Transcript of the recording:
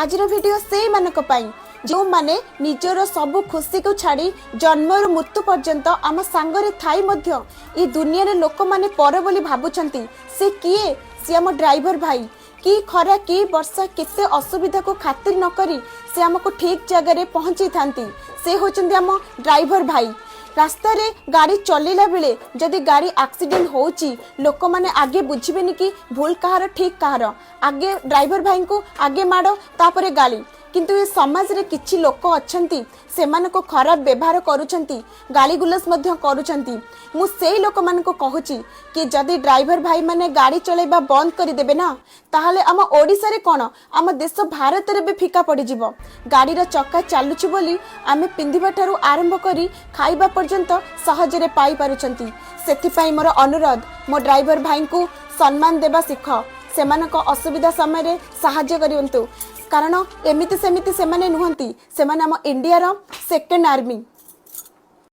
आजिर video से मानक पाई जो माने निजर सब खुशी को छाड़ी जन्मर मृत्यु पर्यंत आम सांगरे थाई मध्य ई दुनिया रे लोक माने पर बोली भाबुचंती से किए से आम ड्राइवर भाई की खरा की वर्षा केते असुविधा को खातिर न करी से हमको ठीक जगह रे पहुंची थांती से होचंदी आम ड्राइवर भाई। रास्ता रे गाड़ी चलेला बेले जदि गाड़ी एक्सीडेंट होची लोक माने आगे बुझिबेनी कि भूल कहार ठीक कहार आगे ड्राइवर भाई को आगे माड़ो तापरे गाड़ी किंतु ये समाज रे किछि लोक अछंती सेमान को खराब व्यवहार करूछंती गाली गुलस मध्य करूछंती मु सेई लोक मान को कहूची कि जदि ड्राइवर भाई माने गाड़ी चलेबा बंद करि देबे ना ताहले आम ओडिसा रे कोन आम देश भारत रे भी फीका पड़ी जिवो। गाड़ी रो चक्का चालुछि बोली आमे पिंधिबा ठारू आरंभ करी खाइबा पर्यंत सहज रे पाई पारुछंती। सेथि पई मोर अनुरोध मो ड्राइवर भाई को सम्मान देबा सिख सेमानक असुविधा समय रे सहाय्य करियंतु कारण एमिति सेमिति सेमाने नुहंती सेमाने आम इंडिया रो सेकेंड आर्मी।